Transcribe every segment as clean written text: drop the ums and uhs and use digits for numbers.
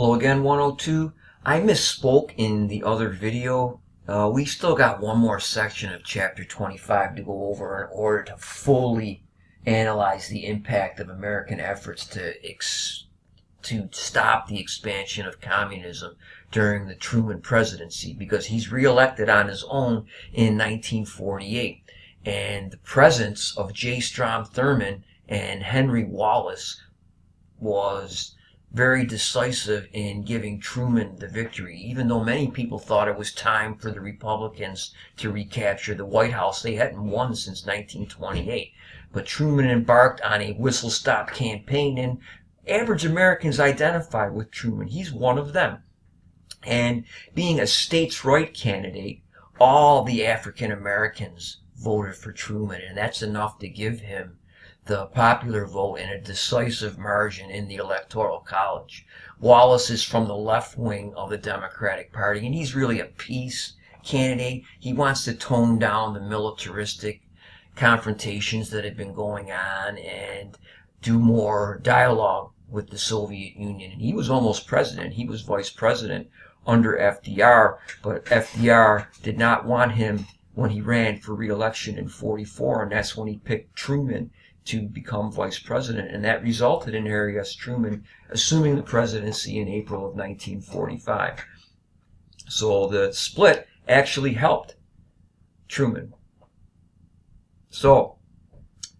Hello again, 102. I misspoke in the other video. We still got one more section of chapter 25 to go over in order to fully analyze the impact of American efforts to stop the expansion of communism during the Truman presidency, because he's reelected on his own in 1948. And the presence of J. Strom Thurmond and Henry Wallace was very decisive in giving Truman the victory. Even though many people thought it was time for the Republicans to recapture the White House, they hadn't won since 1928. But Truman embarked on a whistle-stop campaign, and average Americans identified with Truman. He's one of them. And being a states' right candidate, all the African Americans voted for Truman, and that's enough to give him the popular vote in a decisive margin in the Electoral College. Wallace is from the left wing of the Democratic Party, and he's really a peace candidate. He wants to tone down the militaristic confrontations that have been going on and do more dialogue with the Soviet Union. And he was almost president. He was vice president under FDR, but FDR did not want him when he ran for re-election in 44, and that's when he picked Truman to become vice president, and that resulted in Harry S. Truman assuming the presidency in April of 1945. So the split actually helped Truman. So,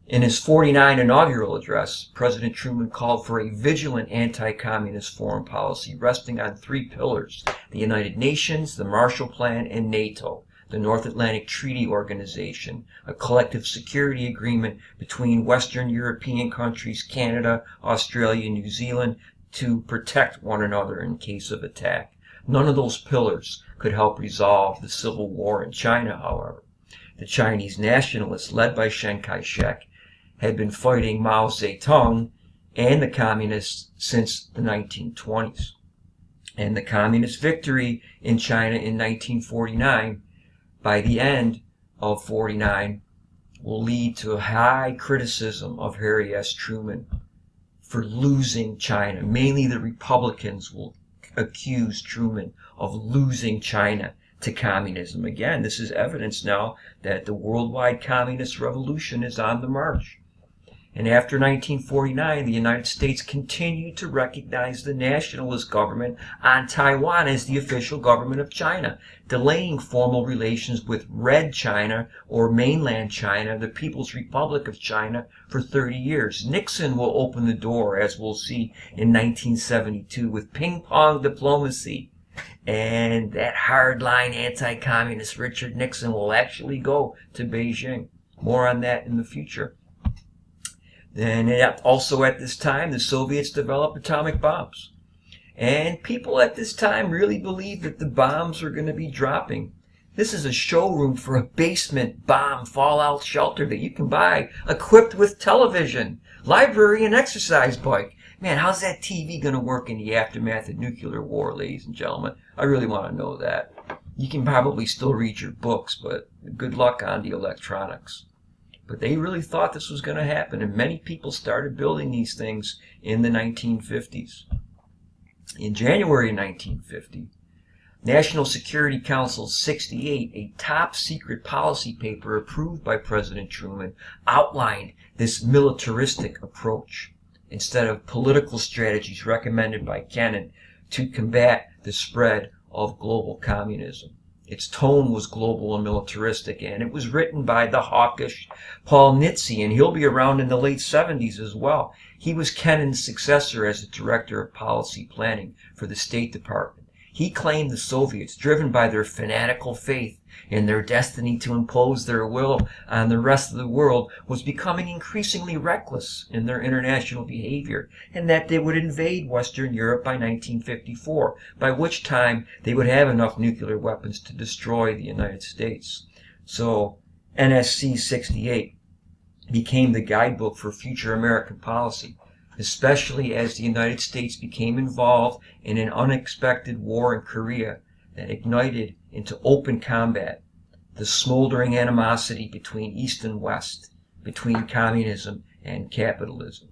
in his 49 inaugural address, President Truman called for a vigilant anti-communist foreign policy resting on three pillars: the United Nations, the Marshall Plan, and NATO, the North Atlantic Treaty Organization, a collective security agreement between Western European countries, Canada, Australia, and New Zealand to protect one another in case of attack. None of those pillars could help resolve the civil war in China, however. The Chinese nationalists, led by Chiang Kai-shek, had been fighting Mao Zedong and the communists since the 1920s. And the communist victory in China in 1949, by the end of 49, will lead to a high criticism of Harry S. Truman for losing China. Mainly the Republicans will accuse Truman of losing China to communism. Again, this is evidence now that the worldwide communist revolution is on the march. And after 1949, the United States continued to recognize the nationalist government on Taiwan as the official government of China, delaying formal relations with Red China, or mainland China, the People's Republic of China, for 30 years. Nixon will open the door, as we'll see in 1972, with ping-pong diplomacy. And that hardline anti-communist Richard Nixon will actually go to Beijing. More on that in the future. And also at this time, the Soviets developed atomic bombs. And people at this time really believed that the bombs were going to be dropping. This is a showroom for a basement bomb fallout shelter that you can buy, equipped with television, library, and exercise bike. Man, how's that TV going to work in the aftermath of nuclear war, ladies and gentlemen? I really want to know that. You can probably still read your books, but good luck on the electronics. But they really thought this was going to happen, and many people started building these things in the 1950s. In January 1950, National Security Council 68, a top-secret policy paper approved by President Truman, outlined this militaristic approach instead of political strategies recommended by Kennan to combat the spread of global communism. Its tone was global and militaristic, and it was written by the hawkish Paul Nitze, and he'll be around in the late 70s as well. He was Kennan's successor as the director of policy planning for the State Department. He claimed the Soviets, driven by their fanatical faith in their destiny to impose their will on the rest of the world, was becoming increasingly reckless in their international behavior, and that they would invade Western Europe by 1954, by which time they would have enough nuclear weapons to destroy the United States. So NSC 68 became the guidebook for future American policy, especially as the United States became involved in an unexpected war in Korea that ignited into open combat the smoldering animosity between East and West, between communism and capitalism.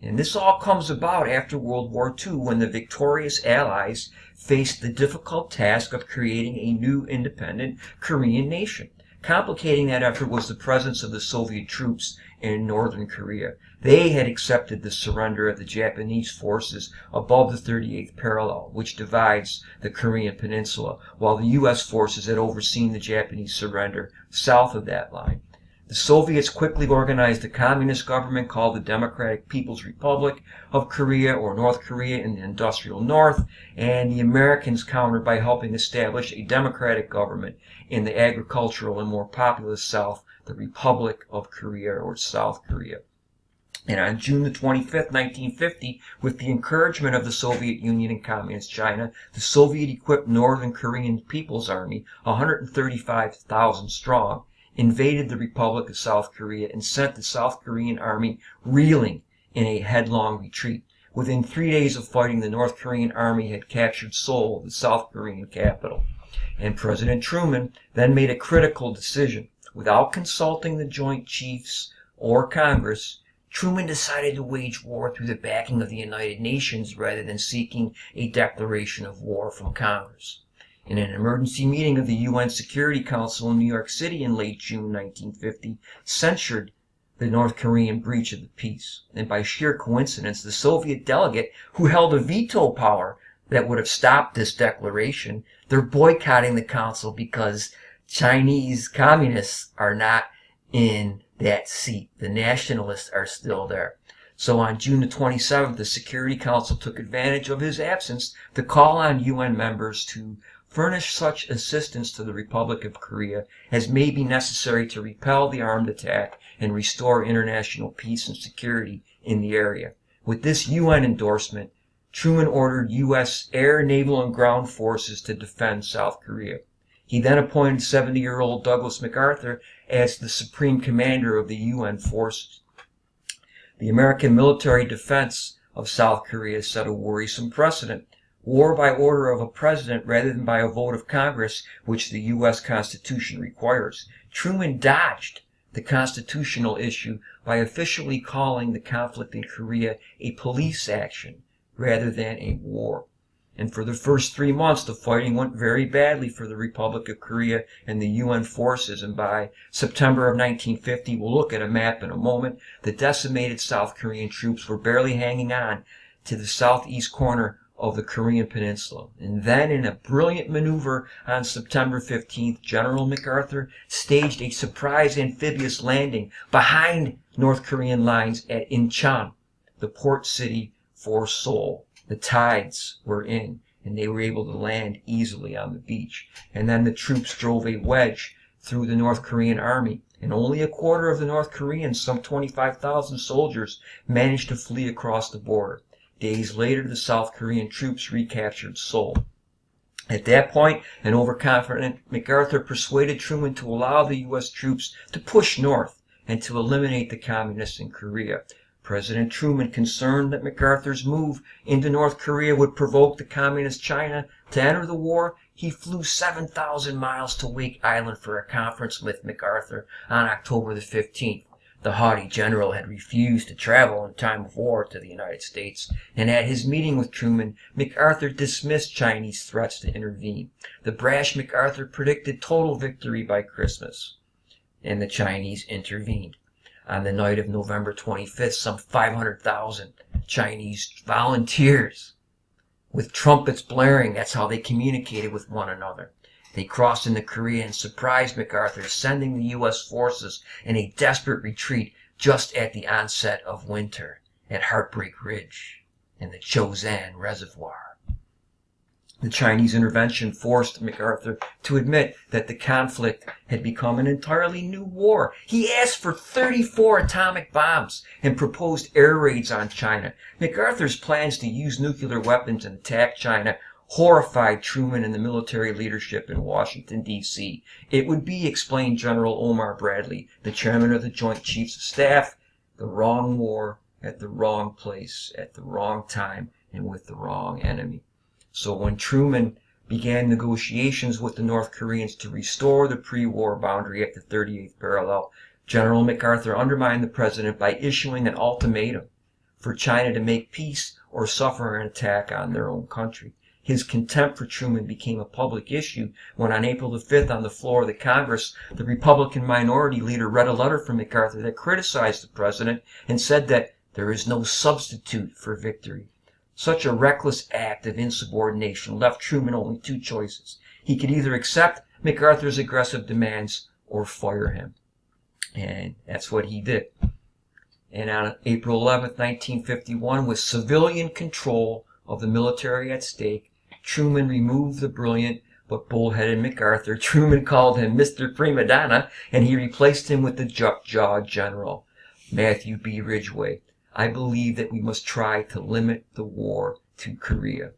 And this all comes about after World War II, when the victorious Allies faced the difficult task of creating a new independent Korean nation. Complicating that effort was the presence of the Soviet troops in northern Korea. They had accepted the surrender of the Japanese forces above the 38th parallel, which divides the Korean peninsula, while the U.S. forces had overseen the Japanese surrender south of that line. The Soviets quickly organized a communist government called the Democratic People's Republic of Korea, or North Korea, in the industrial north, and the Americans countered by helping establish a democratic government in the agricultural and more populous south, the Republic of Korea, or South Korea. And on June the 25th, 1950, with the encouragement of the Soviet Union and Communist China, the Soviet-equipped Northern Korean People's Army, 135,000 strong, invaded the Republic of South Korea and sent the South Korean army reeling in a headlong retreat. Within 3 days of fighting, the North Korean army had captured Seoul, the South Korean capital. And President Truman then made a critical decision. Without consulting the Joint Chiefs or Congress, Truman decided to wage war through the backing of the United Nations rather than seeking a declaration of war from Congress. In an emergency meeting of the UN Security Council in New York City in late June 1950, censured the North Korean breach of the peace. And by sheer coincidence, the Soviet delegate who held a veto power that would have stopped this declaration, they're boycotting the council because Chinese communists are not in that seat. The nationalists are still there. So on June the 27th, the Security Council took advantage of his absence to call on UN members to furnish such assistance to the Republic of Korea as may be necessary to repel the armed attack and restore international peace and security in the area. With this UN endorsement, Truman ordered U.S. air, naval, and ground forces to defend South Korea. He then appointed 70-year-old Douglas MacArthur as the supreme commander of the UN forces. The American military defense of South Korea set a worrisome precedent. War by order of a president rather than by a vote of Congress, which the U.S. Constitution requires. Truman dodged the constitutional issue by officially calling the conflict in Korea a police action rather than a war. And for the first 3 months, the fighting went very badly for the Republic of Korea and the UN forces. And by September of 1950, we'll look at a map in a moment, the decimated South Korean troops were barely hanging on to the southeast corner of the Korean peninsula. And then, in a brilliant maneuver on September 15th, General MacArthur staged a surprise amphibious landing behind North Korean lines at Incheon, the port city for Seoul. The tides were in, and they were able to land easily on the beach. And then the troops drove a wedge through the North Korean army, and only a quarter of the North Koreans, some 25,000 soldiers, managed to flee across the border. Days later, the South Korean troops recaptured Seoul. At that point, an overconfident MacArthur persuaded Truman to allow the U.S. troops to push north and to eliminate the communists in Korea. President Truman, concerned that MacArthur's move into North Korea would provoke the communist China to enter the war, he flew 7,000 miles to Wake Island for a conference with MacArthur on October the 15th. The haughty general had refused to travel in time of war to the United States, and at his meeting with Truman, MacArthur dismissed Chinese threats to intervene. The brash MacArthur predicted total victory by Christmas, and the Chinese intervened. On the night of November 25th, some 500,000 Chinese volunteers, with trumpets blaring, that's how they communicated with one another. They crossed into Korea and surprised MacArthur, sending the U.S. forces in a desperate retreat just at the onset of winter at Heartbreak Ridge and the Chosin Reservoir. The Chinese intervention forced MacArthur to admit that the conflict had become an entirely new war. He asked for 34 atomic bombs and proposed air raids on China. MacArthur's plans to use nuclear weapons and attack China horrified Truman and the military leadership in Washington, D.C. It would be, explained General Omar Bradley, the chairman of the Joint Chiefs of Staff, the wrong war at the wrong place at the wrong time and with the wrong enemy. So when Truman began negotiations with the North Koreans to restore the pre-war boundary at the 38th parallel, General MacArthur undermined the president by issuing an ultimatum for China to make peace or suffer an attack on their own country. His contempt for Truman became a public issue when on April the 5th, on the floor of the Congress, the Republican minority leader read a letter from MacArthur that criticized the president and said that there is no substitute for victory. Such a reckless act of insubordination left Truman only two choices. He could either accept MacArthur's aggressive demands or fire him. And that's what he did. And on April 11th, 1951, with civilian control of the military at stake, Truman removed the brilliant but bullheaded MacArthur. Truman called him Mr. Prima Donna, and he replaced him with the juk-jawed general, Matthew B. Ridgway. I believe that we must try to limit the war to Korea.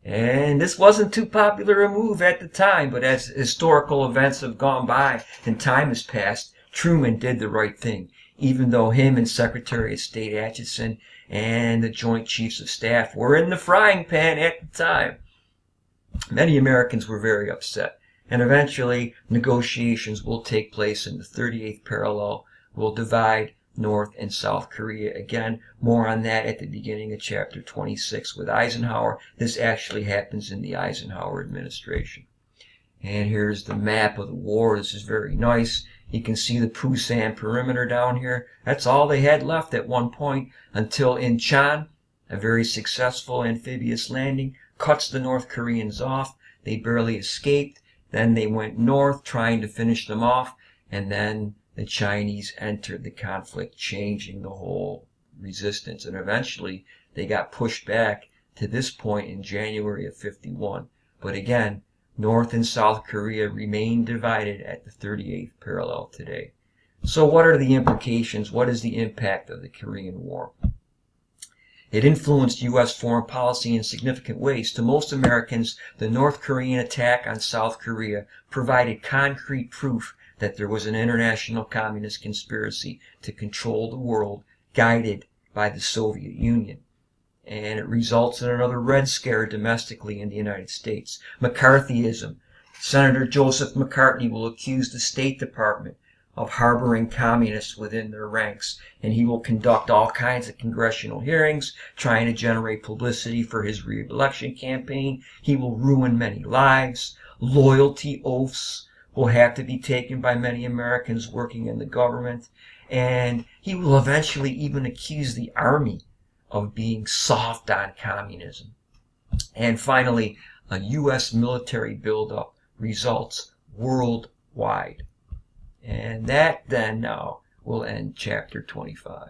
And this wasn't too popular a move at the time, but as historical events have gone by and time has passed, Truman did the right thing, even though him and Secretary of State Acheson and the Joint Chiefs of Staff were in the frying pan at the time. Many Americans were very upset, and eventually negotiations will take place, and the 38th parallel will divide North and South Korea. Again, more on that at the beginning of chapter 26 with Eisenhower. This actually happens in the Eisenhower administration. And here's the map of the war. This is very nice. You can see the Pusan perimeter down here. That's all they had left at one point until Incheon, a very successful amphibious landing, cuts the North Koreans off. They barely escaped. Then they went north trying to finish them off. And then the Chinese entered the conflict, changing the whole resistance. And eventually they got pushed back to this point in January of 51. But again, North and South Korea remain divided at the 38th parallel today. So what are the implications? What is the impact of the Korean War? It influenced U.S. foreign policy in significant ways. To most Americans, the North Korean attack on South Korea provided concrete proof that there was an international communist conspiracy to control the world, guided by the Soviet Union. And it results in another Red Scare domestically in the United States. McCarthyism. Senator Joseph McCarthy will accuse the State Department of harboring communists within their ranks, and he will conduct all kinds of congressional hearings trying to generate publicity for his re-election campaign. He will ruin many lives. Loyalty oaths will have to be taken by many Americans working in the government, and he will eventually even accuse the Army of being soft on communism. And finally, a U.S. military buildup results worldwide. And that then now will end chapter 25.